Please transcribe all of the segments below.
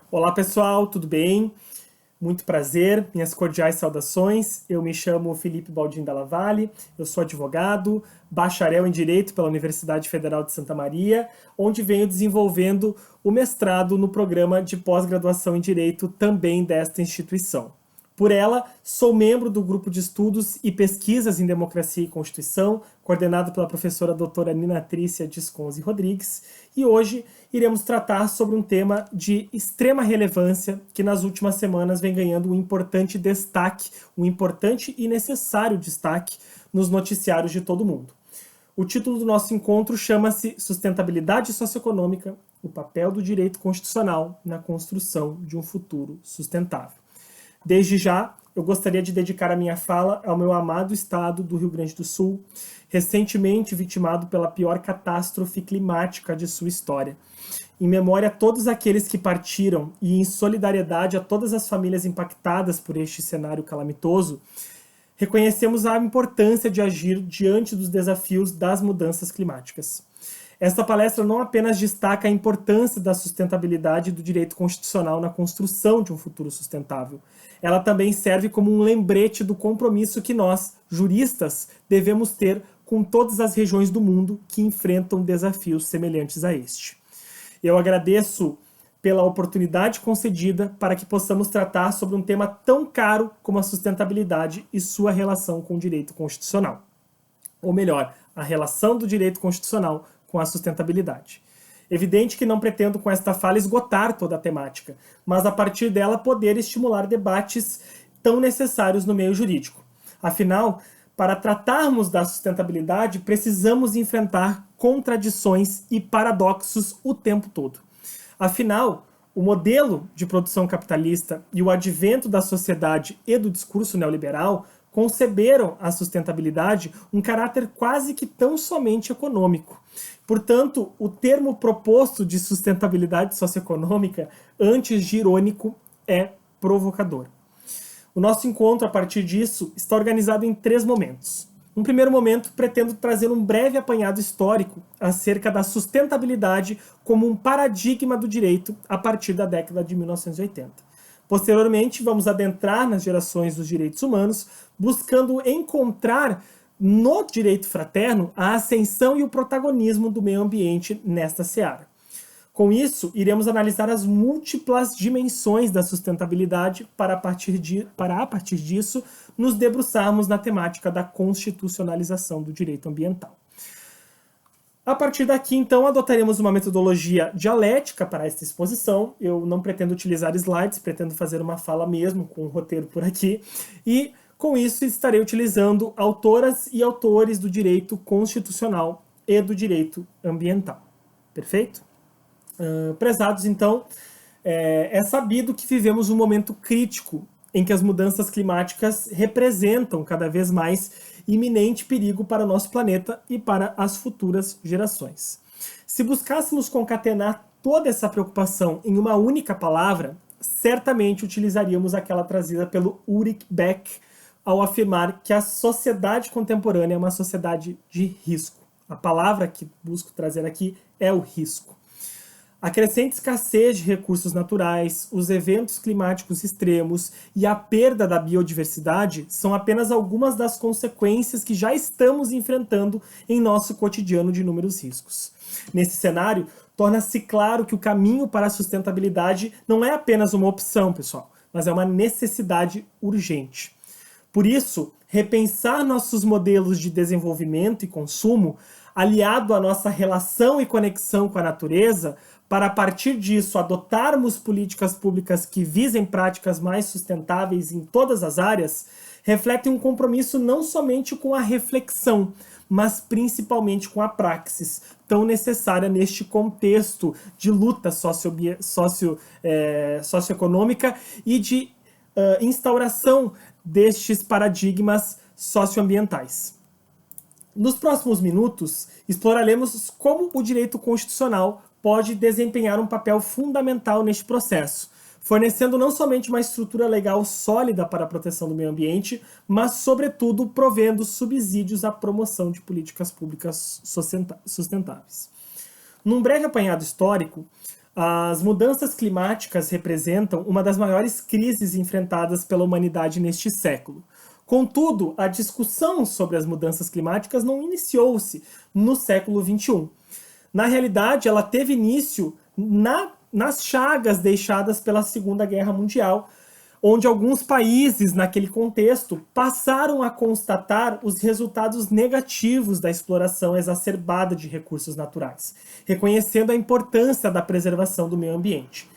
Olá pessoal, tudo bem? Muito prazer, minhas cordiais saudações. Eu me chamo Felipe Baldin Dalla Valle, eu sou advogado, bacharel em Direito pela Universidade Federal de Santa Maria, onde venho desenvolvendo o mestrado no programa de pós-graduação em Direito também desta instituição. Por ela, sou membro do grupo de estudos e pesquisas em democracia e constituição, coordenado pela professora doutora Nina Trícia Disconzi Rodrigues, e hoje iremos tratar sobre um tema de extrema relevância que nas últimas semanas vem ganhando um importante destaque, um importante e necessário destaque nos noticiários de todo o mundo. O título do nosso encontro chama-se Sustentabilidade Socioeconômica, o papel do direito constitucional na construção de um futuro sustentável. Desde já, eu gostaria de dedicar a minha fala ao meu amado estado do Rio Grande do Sul, recentemente vitimado pela pior catástrofe climática de sua história. Em memória a todos aqueles que partiram e em solidariedade a todas as famílias impactadas por este cenário calamitoso, reconhecemos a importância de agir diante dos desafios das mudanças climáticas. Esta palestra não apenas destaca a importância da sustentabilidade do direito constitucional na construção de um futuro sustentável, ela também serve como um lembrete do compromisso que nós, juristas, devemos ter com todas as regiões do mundo que enfrentam desafios semelhantes a este. Eu agradeço pela oportunidade concedida para que possamos tratar sobre um tema tão caro como a sustentabilidade e sua relação com o direito constitucional. Ou melhor, a relação do direito constitucional com a sustentabilidade. Evidente que não pretendo com esta fala esgotar toda a temática, mas a partir dela poder estimular debates tão necessários no meio jurídico. Afinal, para tratarmos da sustentabilidade, precisamos enfrentar contradições e paradoxos o tempo todo. Afinal, o modelo de produção capitalista e o advento da sociedade e do discurso neoliberal conceberam a sustentabilidade um caráter quase que tão somente econômico. Portanto, o termo proposto de sustentabilidade socioeconômica, antes de irônico, é provocador. O nosso encontro, a partir disso, está organizado em 3 momentos. No primeiro momento, pretendo trazer um breve apanhado histórico acerca da sustentabilidade como um paradigma do direito a partir da década de 1980. Posteriormente, vamos adentrar nas gerações dos direitos humanos, buscando encontrar no direito fraterno a ascensão e o protagonismo do meio ambiente nesta seara. Com isso, iremos analisar as múltiplas dimensões da sustentabilidade para a partir disso nos debruçarmos na temática da constitucionalização do direito ambiental. A partir daqui, então, adotaremos uma metodologia dialética para esta exposição. Eu não pretendo utilizar slides, pretendo fazer uma fala mesmo, com um roteiro por aqui. E, com isso, estarei utilizando autoras e autores do direito constitucional e do direito ambiental. Perfeito? Prezados, então, é sabido que vivemos um momento crítico em que as mudanças climáticas representam cada vez mais iminente perigo para o nosso planeta e para as futuras gerações. Se buscássemos concatenar toda essa preocupação em uma única palavra, certamente utilizaríamos aquela trazida pelo Ulrich Beck ao afirmar que a sociedade contemporânea é uma sociedade de risco. A palavra que busco trazer aqui é o risco. A crescente escassez de recursos naturais, os eventos climáticos extremos e a perda da biodiversidade são apenas algumas das consequências que já estamos enfrentando em nosso cotidiano de inúmeros riscos. Nesse cenário, torna-se claro que o caminho para a sustentabilidade não é apenas uma opção, pessoal, mas é uma necessidade urgente. Por isso, repensar nossos modelos de desenvolvimento e consumo, aliado à nossa relação e conexão com a natureza, para a partir disso adotarmos políticas públicas que visem práticas mais sustentáveis em todas as áreas, reflete um compromisso não somente com a reflexão, mas principalmente com a praxis, tão necessária neste contexto de luta socioeconômica e de instauração destes paradigmas socioambientais. Nos próximos minutos, exploraremos como o direito constitucional pode desempenhar um papel fundamental neste processo, fornecendo não somente uma estrutura legal sólida para a proteção do meio ambiente, mas, sobretudo, provendo subsídios à promoção de políticas públicas sustentáveis. Num breve apanhado histórico, As mudanças climáticas representam uma das maiores crises enfrentadas pela humanidade neste século. Contudo, a discussão sobre as mudanças climáticas não iniciou-se no século XXI. Na realidade, ela teve início nas chagas deixadas pela Segunda Guerra Mundial, onde alguns países, naquele contexto, passaram a constatar os resultados negativos da exploração exacerbada de recursos naturais, reconhecendo a importância da preservação do meio ambiente.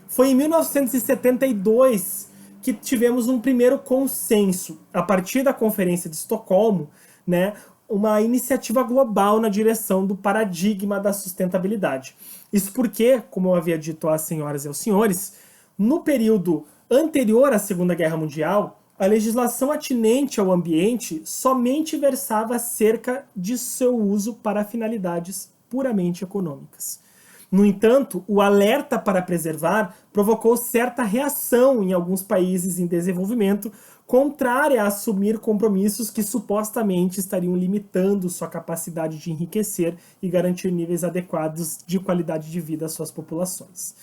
Foi em 1972 que tivemos um primeiro consenso, a partir da Conferência de Estocolmo, né, uma iniciativa global na direção do paradigma da sustentabilidade. Isso porque, como eu havia dito às senhoras e aos senhores, no período anterior à Segunda Guerra Mundial, a legislação atinente ao ambiente somente versava acerca de seu uso para finalidades puramente econômicas. No entanto, o alerta para preservar provocou certa reação em alguns países em desenvolvimento, contrária a assumir compromissos que supostamente estariam limitando sua capacidade de enriquecer e garantir níveis adequados de qualidade de vida às suas populações.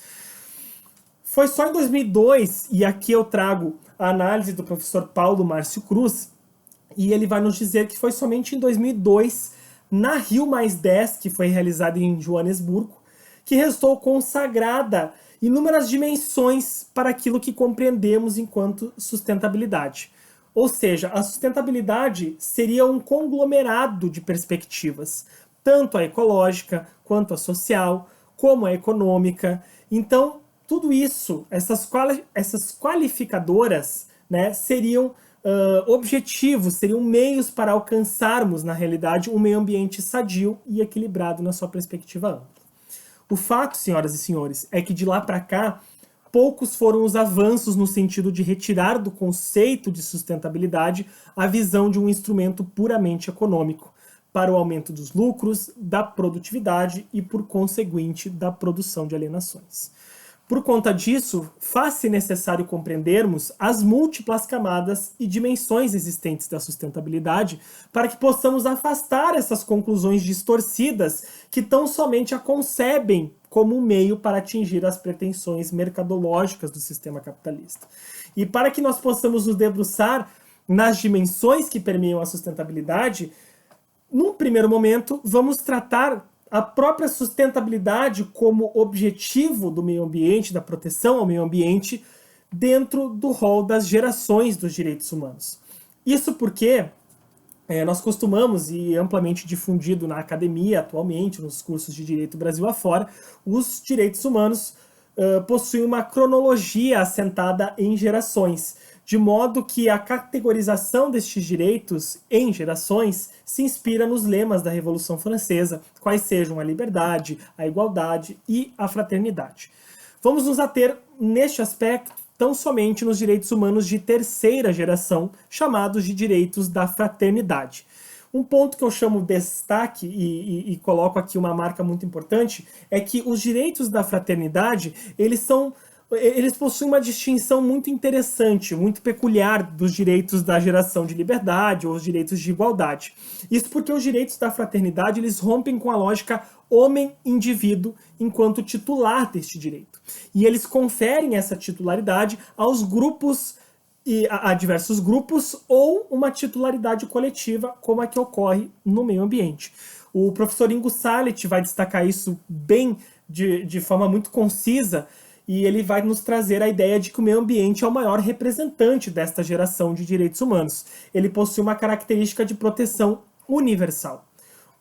Foi só em 2002, e aqui eu trago a análise do professor Paulo Márcio Cruz, e ele vai nos dizer que foi somente em 2002, na Rio+10, que foi realizada em Joanesburgo, que restou consagrada inúmeras dimensões para aquilo que compreendemos enquanto sustentabilidade. Ou seja, a sustentabilidade seria um conglomerado de perspectivas, tanto a ecológica, quanto a social, como a econômica. Então, tudo isso, essas qualificadoras, né, seriam objetivos, seriam meios para alcançarmos, na realidade, um meio ambiente sadio e equilibrado na sua perspectiva ampla. O fato, senhoras e senhores, é que de lá para cá, poucos foram os avanços no sentido de retirar do conceito de sustentabilidade a visão de um instrumento puramente econômico, para o aumento dos lucros, da produtividade e, por conseguinte, da produção de alienações. Por conta disso, faz-se necessário compreendermos as múltiplas camadas e dimensões existentes da sustentabilidade para que possamos afastar essas conclusões distorcidas que tão somente a concebem como um meio para atingir as pretensões mercadológicas do sistema capitalista. E para que nós possamos nos debruçar nas dimensões que permeiam a sustentabilidade, num primeiro momento, vamos tratar a própria sustentabilidade como objetivo do meio ambiente, da proteção ao meio ambiente, dentro do rol das gerações dos direitos humanos. Isso porque nós costumamos, e amplamente difundido na academia atualmente, nos cursos de direito Brasil afora, os direitos humanos possuem uma cronologia assentada em gerações, de modo que a categorização destes direitos em gerações se inspira nos lemas da Revolução Francesa, quais sejam a liberdade, a igualdade e a fraternidade. Vamos nos ater, neste aspecto, tão somente nos direitos humanos de terceira geração, chamados de direitos da fraternidade. Um ponto que eu chamo de destaque e coloco aqui uma marca muito importante é que os direitos da fraternidade, eles possuem uma distinção muito interessante, muito peculiar dos direitos da geração de liberdade ou os direitos de igualdade. Isso porque os direitos da fraternidade eles rompem com a lógica homem-indivíduo enquanto titular deste direito. E eles conferem essa titularidade aos grupos e a diversos grupos ou uma titularidade coletiva, como a que ocorre no meio ambiente. O professor Ingo Sallet vai destacar isso bem de forma muito concisa, e ele vai nos trazer a ideia de que o meio ambiente é o maior representante desta geração de direitos humanos. Ele possui uma característica de proteção universal.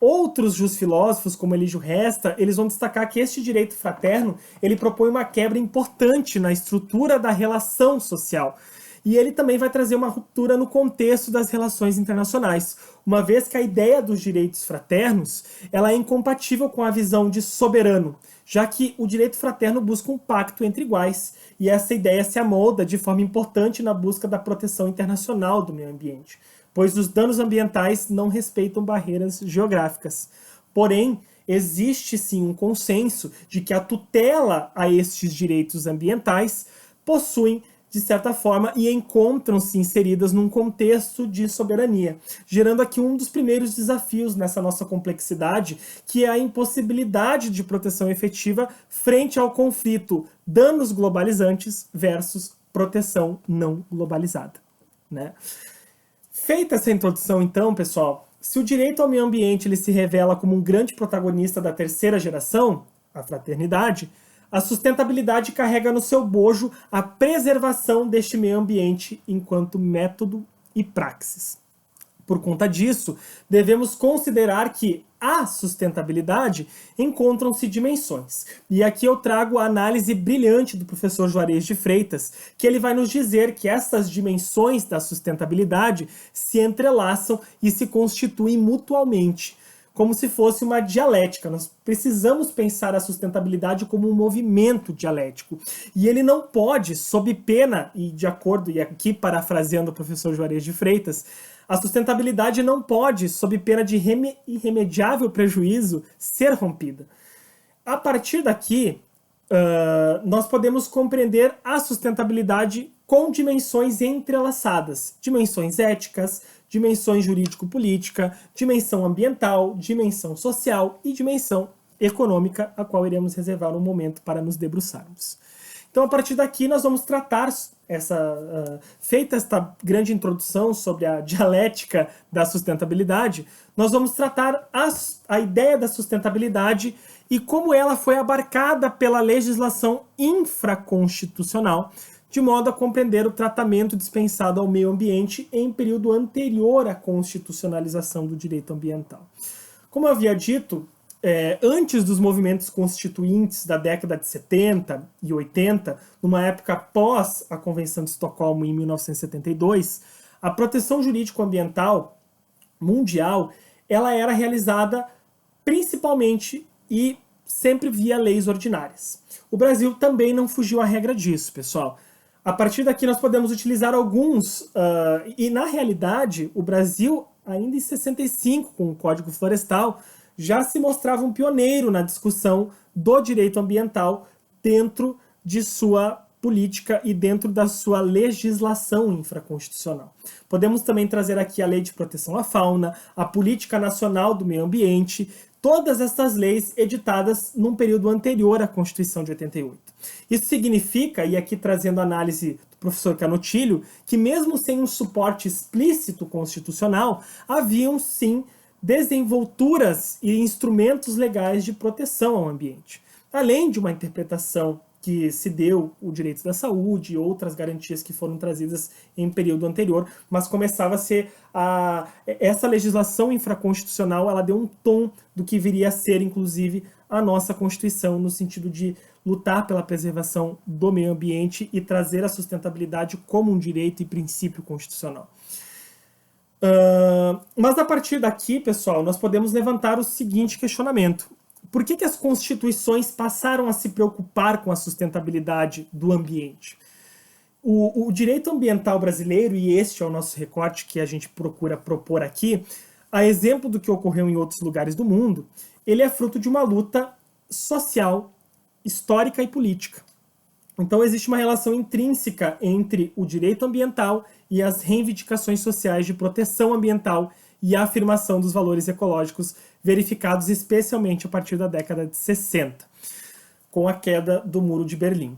Outros filósofos, como Elígio Resta, eles vão destacar que este direito fraterno ele propõe uma quebra importante na estrutura da relação social. E ele também vai trazer uma ruptura no contexto das relações internacionais, uma vez que a ideia dos direitos fraternos ela é incompatível com a visão de soberano, já que o direito fraterno busca um pacto entre iguais, e essa ideia se amolda de forma importante na busca da proteção internacional do meio ambiente, pois os danos ambientais não respeitam barreiras geográficas. Porém, existe sim um consenso de que a tutela a estes direitos ambientais possuem de certa forma, e encontram-se inseridas num contexto de soberania, gerando aqui um dos primeiros desafios nessa nossa complexidade, que é a impossibilidade de proteção efetiva frente ao conflito danos globalizantes versus proteção não globalizada, né? Feita essa introdução, então, pessoal, se o direito ao meio ambiente ele se revela como um grande protagonista da terceira geração, a fraternidade, a sustentabilidade carrega no seu bojo a preservação deste meio ambiente enquanto método e praxis. Por conta disso, devemos considerar que a sustentabilidade encontram-se dimensões. E aqui eu trago a análise brilhante do professor Juarez de Freitas, que ele vai nos dizer que essas dimensões da sustentabilidade se entrelaçam e se constituem mutualmente, como se fosse uma dialética. Nós precisamos pensar a sustentabilidade como um movimento dialético. E ele não pode, sob pena, e de acordo, e aqui parafraseando o professor Juarez de Freitas, a sustentabilidade não pode, sob pena de irremediável prejuízo, ser rompida. A partir daqui, nós podemos compreender a sustentabilidade com dimensões entrelaçadas, dimensões éticas, dimensões jurídico-política, dimensão ambiental, dimensão social e dimensão econômica, a qual iremos reservar um momento para nos debruçarmos. Então, a partir daqui, nós vamos tratar, feita esta grande introdução sobre a dialética da sustentabilidade, nós vamos tratar a ideia da sustentabilidade e como ela foi abarcada pela legislação infraconstitucional, de modo a compreender o tratamento dispensado ao meio ambiente em período anterior à constitucionalização do direito ambiental. Como eu havia dito, antes dos movimentos constituintes da década de 70 e 80, numa época após a Convenção de Estocolmo em 1972, a proteção jurídico-ambiental mundial ela era realizada principalmente e sempre via leis ordinárias. O Brasil também não fugiu à regra disso, pessoal. A partir daqui nós podemos utilizar alguns, e na realidade o Brasil, ainda em 65, com o Código Florestal, já se mostrava um pioneiro na discussão do direito ambiental dentro de sua política e dentro da sua legislação infraconstitucional. Podemos também trazer aqui a Lei de Proteção à Fauna, a Política Nacional do Meio Ambiente, todas essas leis editadas num período anterior à Constituição de 88. Isso significa, e aqui trazendo a análise do professor Canotilho, que mesmo sem um suporte explícito constitucional, haviam sim desenvolturas e instrumentos legais de proteção ao ambiente. Além de uma interpretação que se deu o direito da saúde e outras garantias que foram trazidas em período anterior, mas começava a ser essa legislação infraconstitucional, ela deu um tom do que viria a ser, inclusive, a nossa Constituição, no sentido de lutar pela preservação do meio ambiente e trazer a sustentabilidade como um direito e princípio constitucional. Mas a partir daqui, pessoal, nós podemos levantar o seguinte questionamento. Por que as constituições passaram a se preocupar com a sustentabilidade do ambiente? O direito ambiental brasileiro, e este é o nosso recorte que a gente procura propor aqui, a exemplo do que ocorreu em outros lugares do mundo, ele é fruto de uma luta social, histórica e política. Então existe uma relação intrínseca entre o direito ambiental e as reivindicações sociais de proteção ambiental e a afirmação dos valores ecológicos verificados especialmente a partir da década de 60, com a queda do Muro de Berlim.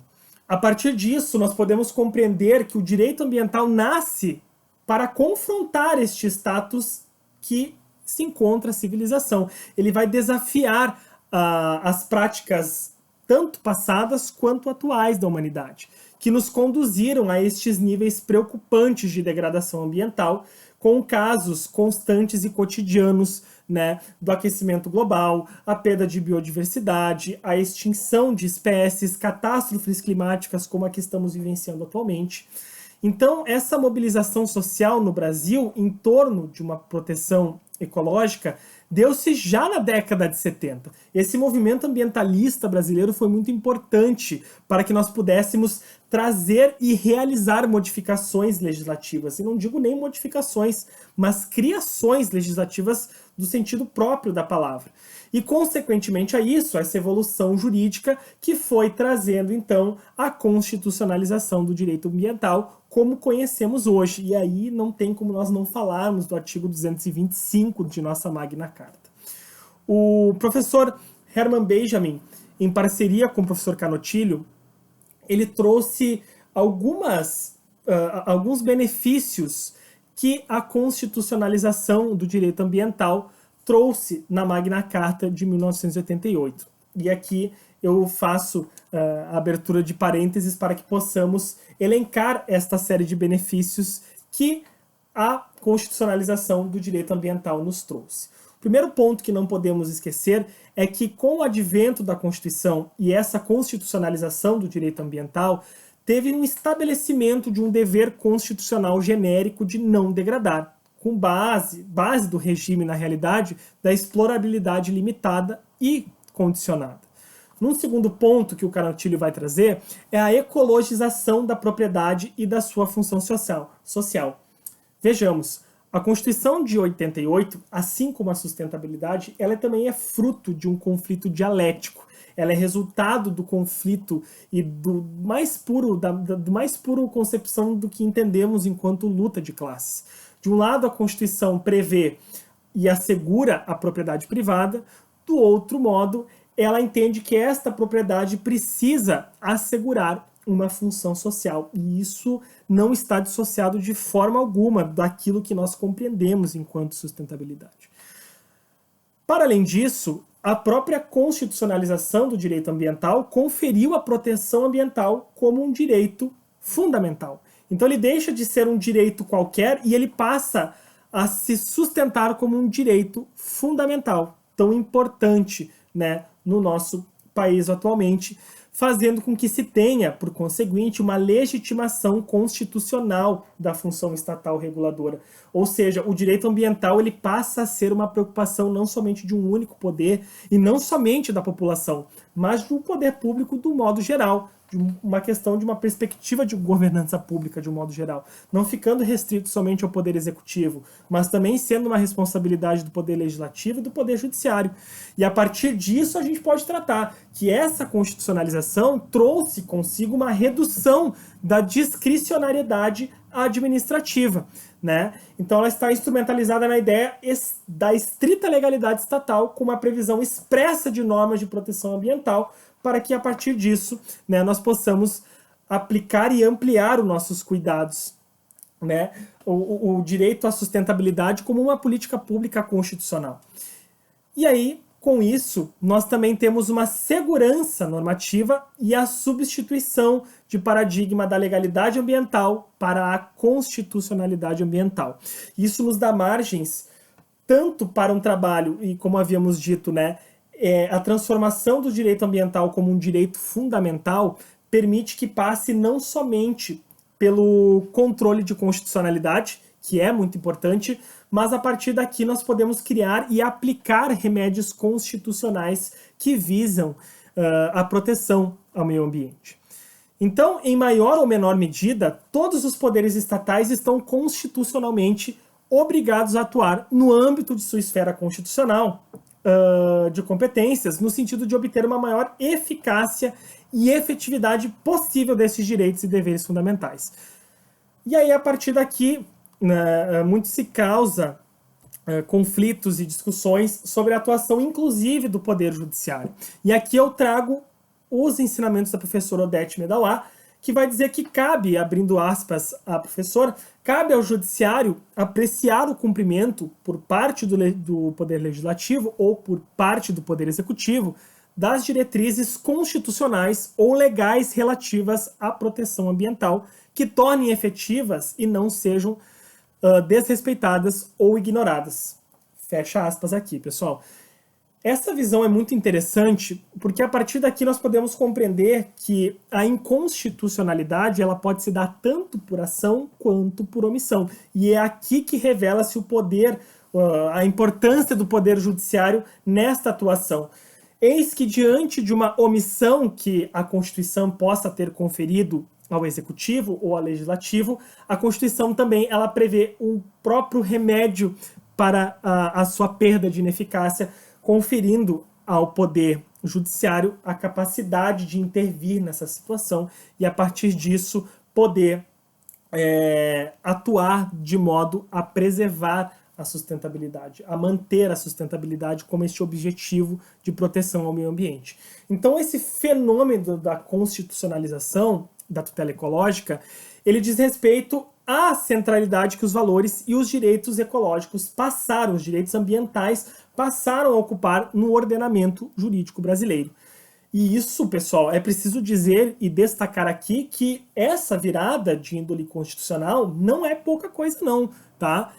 A partir disso, nós podemos compreender que o direito ambiental nasce para confrontar este status que se encontra a civilização. Ele vai desafiar as práticas tanto passadas quanto atuais da humanidade, que nos conduziram a estes níveis preocupantes de degradação ambiental, com casos constantes e cotidianos, né, do aquecimento global, a perda de biodiversidade, a extinção de espécies, catástrofes climáticas como a que estamos vivenciando atualmente. Então, essa mobilização social no Brasil em torno de uma proteção ecológica deu-se já na década de 70. Esse movimento ambientalista brasileiro foi muito importante para que nós pudéssemos trazer e realizar modificações legislativas. E não digo nem modificações, mas criações legislativas do sentido próprio da palavra. E, consequentemente a isso, essa evolução jurídica que foi trazendo, então, a constitucionalização do direito ambiental como conhecemos hoje. E aí não tem como nós não falarmos do artigo 225 de nossa Magna Carta. O professor Hermann Benjamin, em parceria com o professor Canotilho, ele trouxe alguns benefícios que a constitucionalização do direito ambiental trouxe na Magna Carta de 1988. E aqui eu faço a abertura de parênteses para que possamos elencar esta série de benefícios que a constitucionalização do direito ambiental nos trouxe. O primeiro ponto que não podemos esquecer é que, com o advento da Constituição e essa constitucionalização do direito ambiental, teve um estabelecimento de um dever constitucional genérico de não degradar, com base do regime, na realidade, da explorabilidade limitada e condicionada. Num segundo ponto que o Canotilho vai trazer é a ecologização da propriedade e da sua função social. Vejamos, a Constituição de 88, assim como a sustentabilidade, ela também é fruto de um conflito dialético. Ela é resultado do conflito e do mais puro concepção do que entendemos enquanto luta de classes. De um lado, a Constituição prevê e assegura a propriedade privada, do outro modo, ela entende que esta propriedade precisa assegurar uma função social, e isso não está dissociado de forma alguma daquilo que nós compreendemos enquanto sustentabilidade. Para além disso, a própria constitucionalização do direito ambiental conferiu a proteção ambiental como um direito fundamental. Então ele deixa de ser um direito qualquer e ele passa a se sustentar como um direito fundamental, tão importante, né, no nosso país atualmente, fazendo com que se tenha, por conseguinte, uma legitimação constitucional da função estatal reguladora. Ou seja, o direito ambiental ele passa a ser uma preocupação não somente de um único poder, e não somente da população, mas do poder público do modo geral, de uma questão de uma perspectiva de governança pública de um modo geral, não ficando restrito somente ao poder executivo, mas também sendo uma responsabilidade do poder legislativo e do poder judiciário. E a partir disso a gente pode tratar que essa constitucionalização trouxe consigo uma redução da discricionariedade administrativa, né? Então ela está instrumentalizada na ideia da estrita legalidade estatal com uma previsão expressa de normas de proteção ambiental, para que a partir disso, né, nós possamos aplicar e ampliar os nossos cuidados, né, o direito à sustentabilidade como uma política pública constitucional. E aí, com isso, nós também temos uma segurança normativa e a substituição de paradigma da legalidade ambiental para a constitucionalidade ambiental. Isso nos dá margens tanto para um trabalho, e como havíamos dito, né, a transformação do direito ambiental como um direito fundamental permite que passe não somente pelo controle de constitucionalidade, que é muito importante, mas a partir daqui nós podemos criar e aplicar remédios constitucionais que visam a proteção ao meio ambiente. Então, em maior ou menor medida, todos os poderes estatais estão constitucionalmente obrigados a atuar no âmbito de sua esfera constitucional de competências, no sentido de obter uma maior eficácia e efetividade possível desses direitos e deveres fundamentais. E aí, a partir daqui, muito se causa conflitos e discussões sobre a atuação, inclusive, do Poder Judiciário. E aqui eu trago os ensinamentos da professora Odete Medauá, que vai dizer que cabe, abrindo aspas à professora, cabe ao Judiciário apreciar o cumprimento por parte do Poder Legislativo ou por parte do Poder Executivo das diretrizes constitucionais ou legais relativas à proteção ambiental que tornem efetivas e não sejam desrespeitadas ou ignoradas. Fecha aspas aqui, pessoal. Essa visão é muito interessante porque a partir daqui nós podemos compreender que a inconstitucionalidade ela pode se dar tanto por ação quanto por omissão. E é aqui que revela-se o poder, a importância do Poder Judiciário nesta atuação. Eis que diante de uma omissão que a Constituição possa ter conferido ao Executivo ou ao Legislativo, a Constituição também ela prevê um próprio remédio para a sua perda de ineficácia, conferindo ao Poder Judiciário a capacidade de intervir nessa situação e, a partir disso, poder atuar de modo a preservar a sustentabilidade, a manter a sustentabilidade como este objetivo de proteção ao meio ambiente. Então, esse fenômeno da constitucionalização da tutela ecológica, ele diz respeito à centralidade que os valores e os direitos ecológicos passaram, os direitos ambientais passaram a ocupar no ordenamento jurídico brasileiro. E isso, pessoal, é preciso dizer e destacar aqui que essa virada de índole constitucional não é pouca coisa não, tá?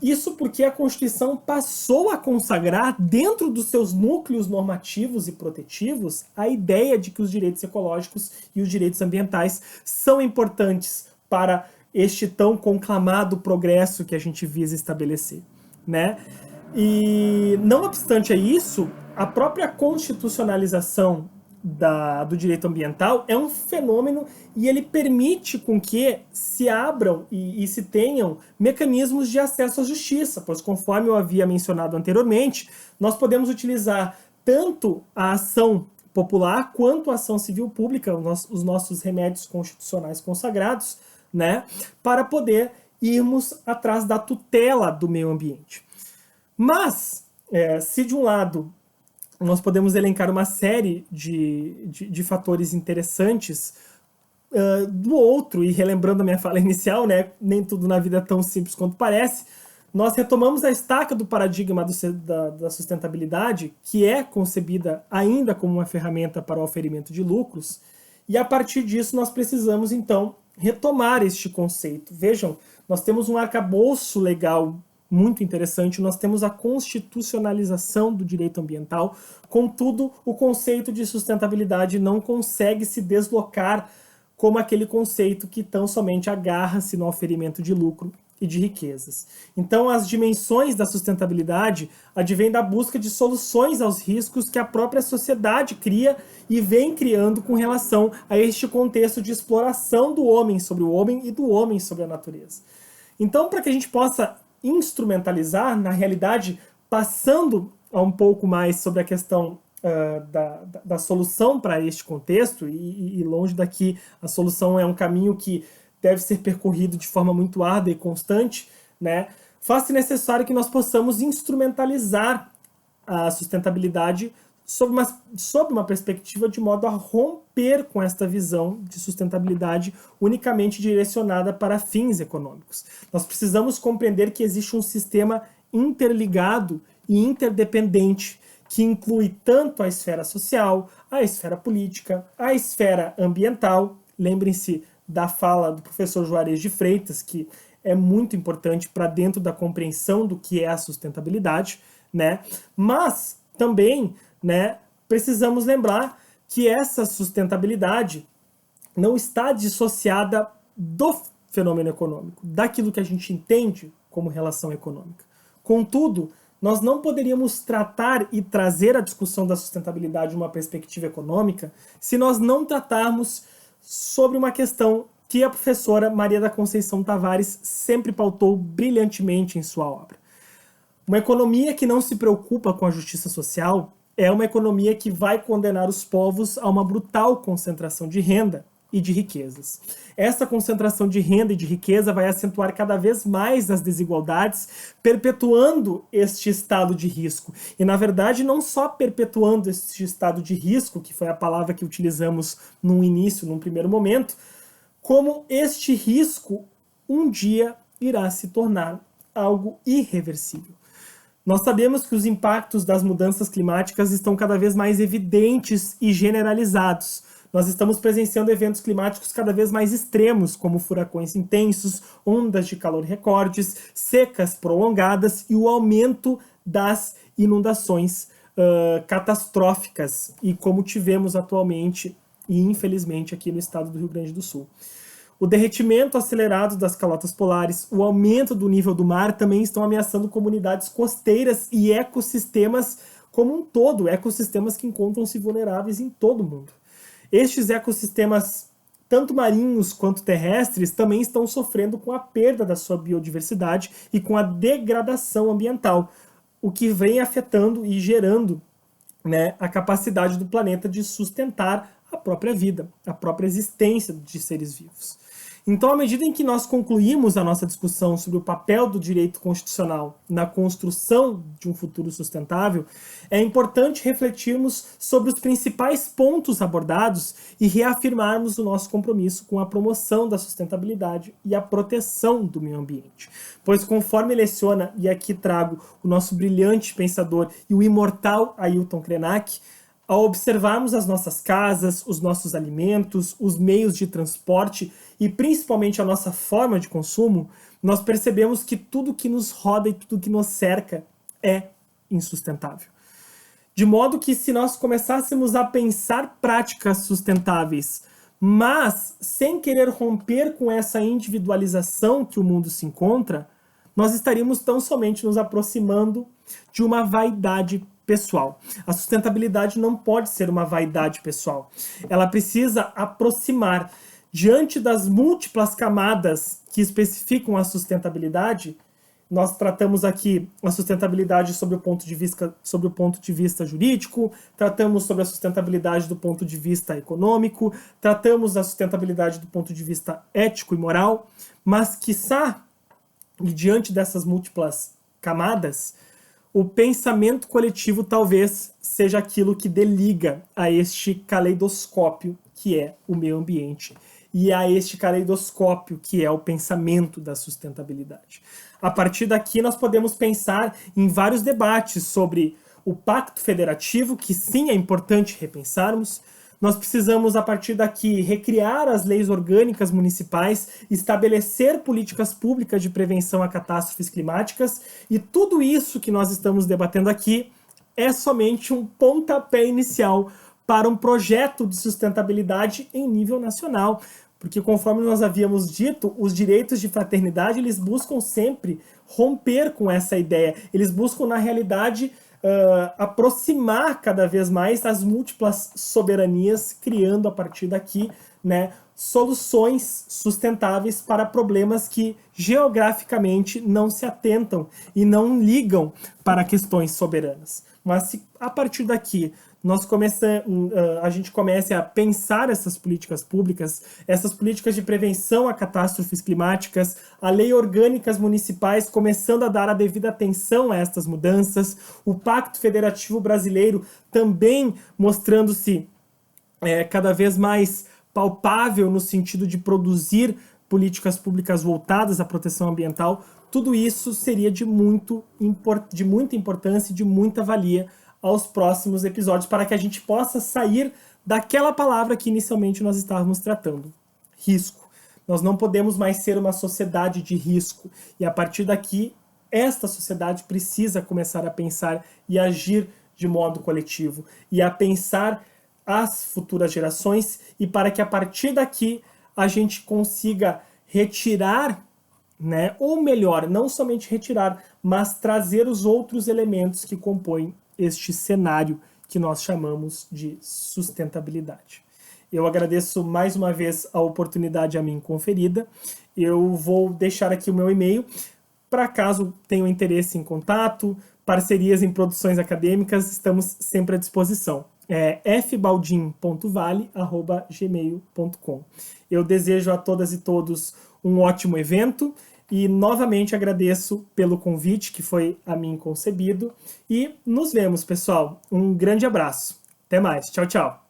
Isso porque a Constituição passou a consagrar, dentro dos seus núcleos normativos e protetivos, a ideia de que os direitos ecológicos e os direitos ambientais são importantes para este tão conclamado progresso que a gente visa estabelecer, né? E, não obstante a isso, a própria constitucionalização do direito ambiental é um fenômeno e ele permite com que se abram e se tenham mecanismos de acesso à justiça, pois, conforme eu havia mencionado anteriormente, nós podemos utilizar tanto a ação popular quanto a ação civil pública, os nossos remédios constitucionais consagrados, né, para poder irmos atrás da tutela do meio ambiente. Mas, se de um lado nós podemos elencar uma série de fatores interessantes, do outro, e relembrando a minha fala inicial, né, nem tudo na vida é tão simples quanto parece, nós retomamos a estaca do paradigma da sustentabilidade, que é concebida ainda como uma ferramenta para o oferimento de lucros, e a partir disso nós precisamos, então, retomar este conceito. Vejam, nós temos um arcabouço legal muito interessante, nós temos a constitucionalização do direito ambiental, contudo, o conceito de sustentabilidade não consegue se deslocar como aquele conceito que tão somente agarra-se no oferimento de lucro e de riquezas. Então, as dimensões da sustentabilidade advêm da busca de soluções aos riscos que a própria sociedade cria e vem criando com relação a este contexto de exploração do homem sobre o homem e do homem sobre a natureza. Então, para que a gente possa instrumentalizar, na realidade, passando a um pouco mais sobre a questão da solução para este contexto, e longe daqui a solução é um caminho que deve ser percorrido de forma muito árdua e constante, né? Faz-se necessário que nós possamos instrumentalizar a sustentabilidade sob uma perspectiva de modo a romper com esta visão de sustentabilidade unicamente direcionada para fins econômicos. Nós precisamos compreender que existe um sistema interligado e interdependente que inclui tanto a esfera social, a esfera política, a esfera ambiental. Lembrem-se da fala do professor Juarez de Freitas, que é muito importante para dentro da compreensão do que é a sustentabilidade, né? Mas também, né, precisamos lembrar que essa sustentabilidade não está dissociada do fenômeno econômico, daquilo que a gente entende como relação econômica. Contudo, nós não poderíamos tratar e trazer a discussão da sustentabilidade de uma perspectiva econômica se nós não tratarmos sobre uma questão que a professora Maria da Conceição Tavares sempre pautou brilhantemente em sua obra. Uma economia que não se preocupa com a justiça social é uma economia que vai condenar os povos a uma brutal concentração de renda e de riquezas. Essa concentração de renda e de riqueza vai acentuar cada vez mais as desigualdades, perpetuando este estado de risco. E, na verdade, não só perpetuando este estado de risco, que foi a palavra que utilizamos no início, num primeiro momento, como este risco um dia irá se tornar algo irreversível. Nós sabemos que os impactos das mudanças climáticas estão cada vez mais evidentes e generalizados. Nós estamos presenciando eventos climáticos cada vez mais extremos, como furacões intensos, ondas de calor recordes, secas prolongadas e o aumento das inundações catastróficas, e como tivemos atualmente e infelizmente aqui no estado do Rio Grande do Sul. O derretimento acelerado das calotas polares, o aumento do nível do mar também estão ameaçando comunidades costeiras e ecossistemas como um todo, ecossistemas que encontram-se vulneráveis em todo o mundo. Estes ecossistemas tanto marinhos quanto terrestres, também estão sofrendo com a perda da sua biodiversidade e com a degradação ambiental, o que vem afetando e gerando, né, a capacidade do planeta de sustentar a própria vida, a própria existência de seres vivos. Então, à medida em que nós concluímos a nossa discussão sobre o papel do direito constitucional na construção de um futuro sustentável, é importante refletirmos sobre os principais pontos abordados e reafirmarmos o nosso compromisso com a promoção da sustentabilidade e a proteção do meio ambiente. Pois, conforme leciona, e aqui trago o nosso brilhante pensador e o imortal Ailton Krenak, ao observarmos as nossas casas, os nossos alimentos, os meios de transporte e principalmente a nossa forma de consumo, nós percebemos que tudo que nos roda e tudo que nos cerca é insustentável. De modo que, se nós começássemos a pensar práticas sustentáveis, mas sem querer romper com essa individualização que o mundo se encontra, nós estaríamos tão somente nos aproximando de uma vaidade pessoal. A sustentabilidade não pode ser uma vaidade pessoal. Ela precisa aproximar. Diante das múltiplas camadas que especificam a sustentabilidade, nós tratamos aqui a sustentabilidade sobre o ponto de vista jurídico, tratamos sobre a sustentabilidade do ponto de vista econômico, tratamos a sustentabilidade do ponto de vista ético e moral, mas, quiçá, e diante dessas múltiplas camadas, o pensamento coletivo talvez seja aquilo que deliga a este caleidoscópio que é o meio ambiente e a este caleidoscópio que é o pensamento da sustentabilidade. A partir daqui nós podemos pensar em vários debates sobre o Pacto Federativo, que sim é importante repensarmos. Nós precisamos, a partir daqui, recriar as leis orgânicas municipais, estabelecer políticas públicas de prevenção a catástrofes climáticas, e tudo isso que nós estamos debatendo aqui é somente um pontapé inicial para um projeto de sustentabilidade em nível nacional. Porque, conforme nós havíamos dito, os direitos de fraternidade, eles buscam sempre romper com essa ideia. Eles buscam, na realidade, aproximar cada vez mais as múltiplas soberanias, criando a partir daqui, né, soluções sustentáveis para problemas que geograficamente não se atentam e não ligam para questões soberanas. Mas se a partir daqui a gente comece a pensar essas políticas públicas, essas políticas de prevenção a catástrofes climáticas, a lei orgânicas municipais começando a dar a devida atenção a estas mudanças, o Pacto Federativo Brasileiro também mostrando-se cada vez mais palpável no sentido de produzir políticas públicas voltadas à proteção ambiental, tudo isso seria de muita importância e de muita valia aos próximos episódios, para que a gente possa sair daquela palavra que inicialmente nós estávamos tratando: risco. Nós não podemos mais ser uma sociedade de risco, e a partir daqui, esta sociedade precisa começar a pensar e agir de modo coletivo, e a pensar as futuras gerações, e para que a partir daqui a gente consiga retirar, né, ou melhor, não somente retirar, mas trazer os outros elementos que compõem este cenário que nós chamamos de sustentabilidade. Eu agradeço mais uma vez a oportunidade a mim conferida. Eu vou deixar aqui o meu e-mail para caso tenham interesse em contato, parcerias em produções acadêmicas, estamos sempre à disposição. É fbaldin.vale@gmail.com. Eu desejo a todas e todos um ótimo evento. E novamente agradeço pelo convite que foi a mim concebido. E nos vemos, pessoal. Um grande abraço. Até mais. Tchau, tchau.